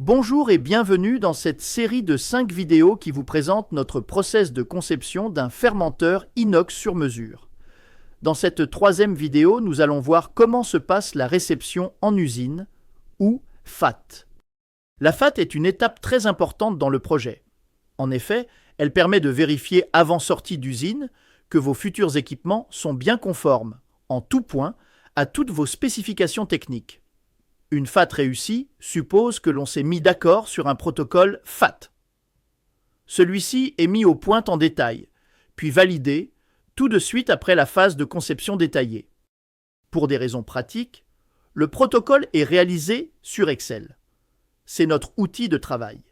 Bonjour et bienvenue dans cette série de 5 vidéos qui vous présente notre process de conception d'un fermenteur inox sur mesure. Dans cette troisième vidéo, nous allons voir comment se passe la réception en usine, ou FAT. La FAT est une étape très importante dans le projet. En effet, elle permet de vérifier avant sortie d'usine que vos futurs équipements sont bien conformes, en tout point, à toutes vos spécifications techniques. Une FAT réussie suppose que l'on s'est mis d'accord sur un protocole FAT. Celui-ci est mis au point en détail, puis validé tout de suite après la phase de conception détaillée. Pour des raisons pratiques, le protocole est réalisé sur Excel. C'est notre outil de travail.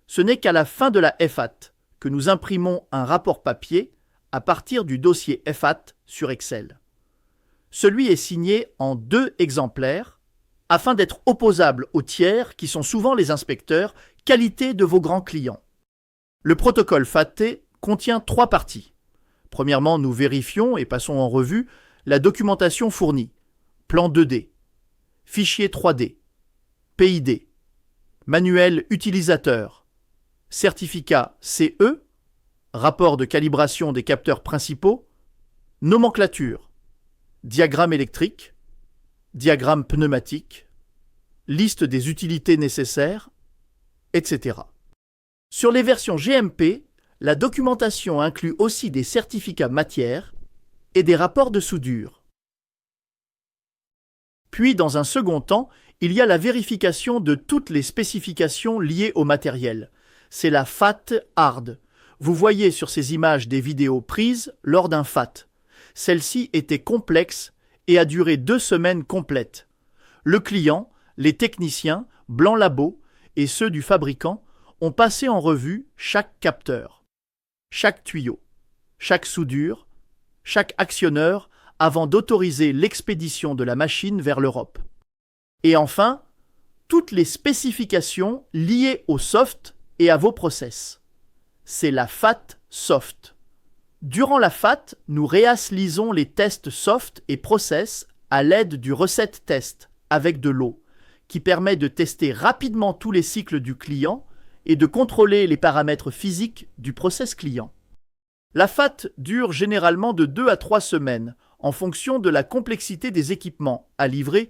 Ce n'est qu'à la fin de la FAT que nous imprimons un rapport papier à partir du dossier FAT sur Excel. Celui est signé en 2 exemplaires afin d'être opposable aux tiers qui sont souvent les inspecteurs qualité de vos grands clients. Le protocole FAT contient 3 parties. Premièrement, nous vérifions et passons en revue la documentation fournie, plan 2D, fichier 3D, PID, manuel utilisateur, certificat CE, rapport de calibration des capteurs principaux, nomenclature, diagramme électrique, diagramme pneumatique, liste des utilités nécessaires, etc. Sur les versions GMP, la documentation inclut aussi des certificats matière et des rapports de soudure. Puis, dans un second temps, il y a la vérification de toutes les spécifications liées au matériel. C'est la FAT Hard. Vous voyez sur ces images des vidéos prises lors d'un FAT. Celle-ci était complexe et a duré 2 semaines complètes. Le client, les techniciens, Blanc Labo et ceux du fabricant ont passé en revue chaque capteur, chaque tuyau, chaque soudure, chaque actionneur avant d'autoriser l'expédition de la machine vers l'Europe. Et enfin, toutes les spécifications liées au soft et à vos process. C'est la FAT Soft. Durant la FAT, nous réaslisons les tests soft et process à l'aide du recette test avec de l'eau, qui permet de tester rapidement tous les cycles du client et de contrôler les paramètres physiques du process client. La FAT dure généralement de 2 à 3 semaines en fonction de la complexité des équipements à livrer,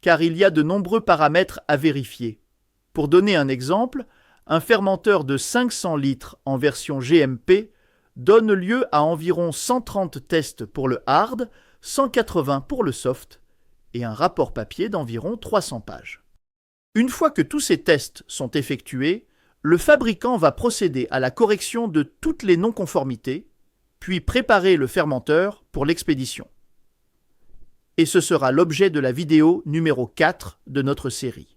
car il y a de nombreux paramètres à vérifier. Pour donner un exemple, un fermenteur de 500 litres en version GMP donne lieu à environ 130 tests pour le hard, 180 pour le soft et un rapport papier d'environ 300 pages. Une fois que tous ces tests sont effectués, le fabricant va procéder à la correction de toutes les non-conformités, puis préparer le fermenteur pour l'expédition. Et ce sera l'objet de la vidéo numéro 4 de notre série.